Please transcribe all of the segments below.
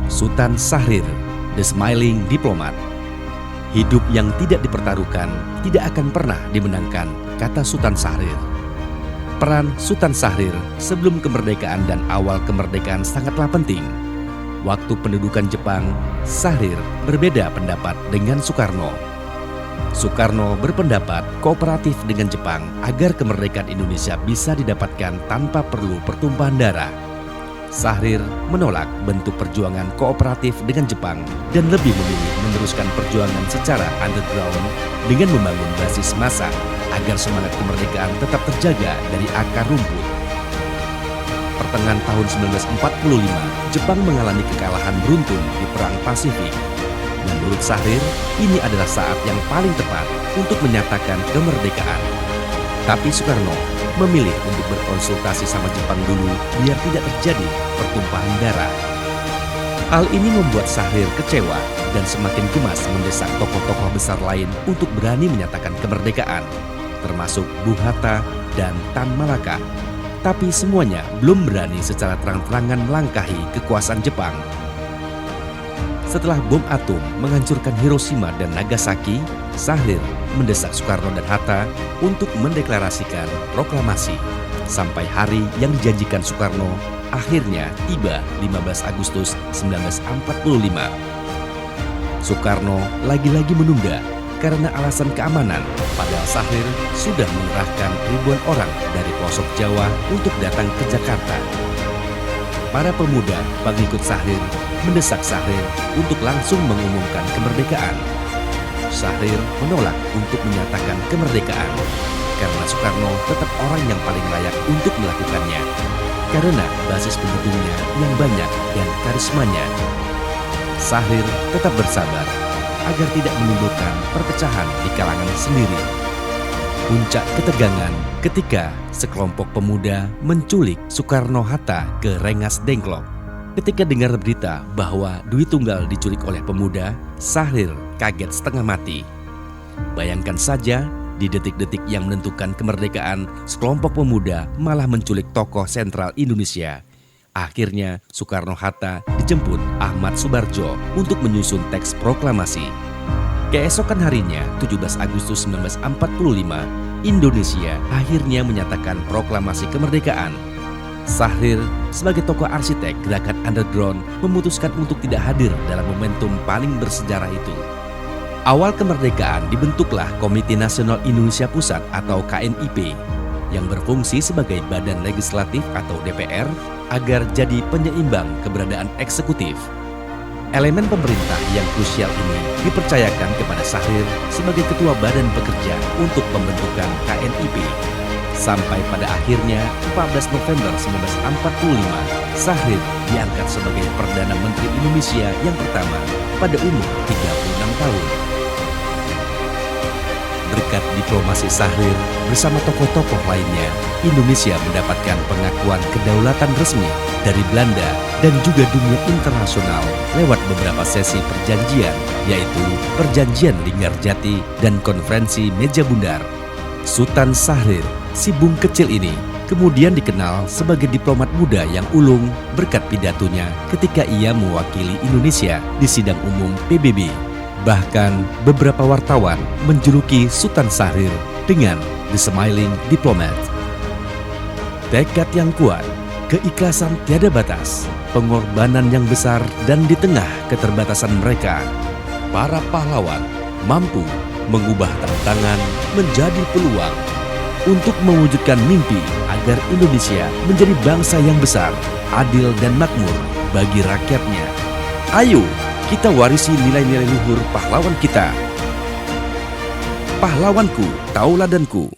Sultan Syahrir, The Smiling Diplomat. Hidup yang tidak dipertaruhkan tidak akan pernah dimenangkan, kata Sultan Syahrir. Peran Sultan Syahrir sebelum kemerdekaan dan awal kemerdekaan sangatlah penting. Waktu pendudukan Jepang, Syahrir berbeda pendapat dengan Soekarno. Soekarno berpendapat kooperatif dengan Jepang agar kemerdekaan Indonesia bisa didapatkan tanpa perlu pertumpahan darah. Syahrir menolak bentuk perjuangan kooperatif dengan Jepang dan lebih memilih meneruskan perjuangan secara underground dengan membangun basis massa agar semangat kemerdekaan tetap terjaga dari akar rumput. Pertengahan tahun 1945, Jepang mengalami kekalahan beruntun di Perang Pasifik. Menurut Syahrir, ini adalah saat yang paling tepat untuk menyatakan kemerdekaan. Tapi Soekarno memilih untuk berkonsultasi sama Jepang dulu biar tidak terjadi pertumpahan darah. Hal ini membuat Syahrir kecewa dan semakin gemas mendesak tokoh-tokoh besar lain untuk berani menyatakan kemerdekaan, termasuk Bung Hatta dan Tan Malaka. Tapi semuanya belum berani secara terang-terangan melangkahi kekuasaan Jepang. Setelah bom atom menghancurkan Hiroshima dan Nagasaki, Syahrir mendesak Soekarno dan Hatta untuk mendeklarasikan proklamasi. Sampai hari yang dijanjikan Soekarno akhirnya tiba 15 Agustus 1945. Soekarno lagi-lagi menunda karena alasan keamanan, padahal Syahrir sudah mengerahkan ribuan orang dari pelosok Jawa untuk datang ke Jakarta. Para pemuda pengikut Syahrir mendesak Syahrir untuk langsung mengumumkan kemerdekaan. Syahrir menolak untuk menyatakan kemerdekaan karena Soekarno tetap orang yang paling layak untuk melakukannya karena basis pendukungnya yang banyak dan karismanya. Syahrir tetap bersabar agar tidak menimbulkan perpecahan di kalangan sendiri. Puncak ketegangan ketika sekelompok pemuda menculik Soekarno-Hatta ke Rengas Dengklok. Ketika dengar berita bahwa Dwi Tunggal diculik oleh pemuda, Syahrir kaget setengah mati. Bayangkan saja, di detik-detik yang menentukan kemerdekaan, sekelompok pemuda malah menculik tokoh sentral Indonesia. Akhirnya Soekarno-Hatta dijemput Ahmad Subarjo untuk menyusun teks proklamasi. Keesokan harinya, 17 Agustus 1945, Indonesia akhirnya menyatakan proklamasi kemerdekaan. Syahrir sebagai tokoh arsitek gerakan underground memutuskan untuk tidak hadir dalam momentum paling bersejarah itu. Awal kemerdekaan dibentuklah Komite Nasional Indonesia Pusat atau KNIP yang berfungsi sebagai badan legislatif atau DPR agar jadi penyeimbang keberadaan eksekutif. Elemen pemerintah yang krusial ini dipercayakan kepada Syahrir sebagai ketua badan pekerja untuk pembentukan KNIP. Sampai pada akhirnya 14 November 1945, Syahrir diangkat sebagai Perdana Menteri Indonesia yang pertama pada umur 36 tahun. Berkat diplomasi Syahrir bersama tokoh-tokoh lainnya, Indonesia mendapatkan pengakuan kedaulatan resmi dari Belanda dan juga dunia internasional lewat beberapa sesi perjanjian, yaitu Perjanjian Linggarjati dan Konferensi Meja Bundar. Sultan Syahrir, si bung kecil ini, kemudian dikenal sebagai diplomat muda yang ulung berkat pidatonya ketika ia mewakili Indonesia di sidang umum PBB. Bahkan beberapa wartawan menjuluki Sultan Syahrir dengan The Smiling Diplomat. Tekad yang kuat, keikhlasan tiada batas, pengorbanan yang besar, dan di tengah keterbatasan mereka, para pahlawan mampu mengubah tantangan menjadi peluang untuk mewujudkan mimpi agar Indonesia menjadi bangsa yang besar, adil dan makmur bagi rakyatnya. Ayo, kita warisi nilai-nilai luhur pahlawan kita. Pahlawanku, tauladanku.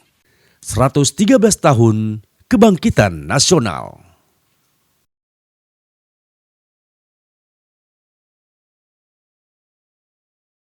113 tahun Kebangkitan Nasional.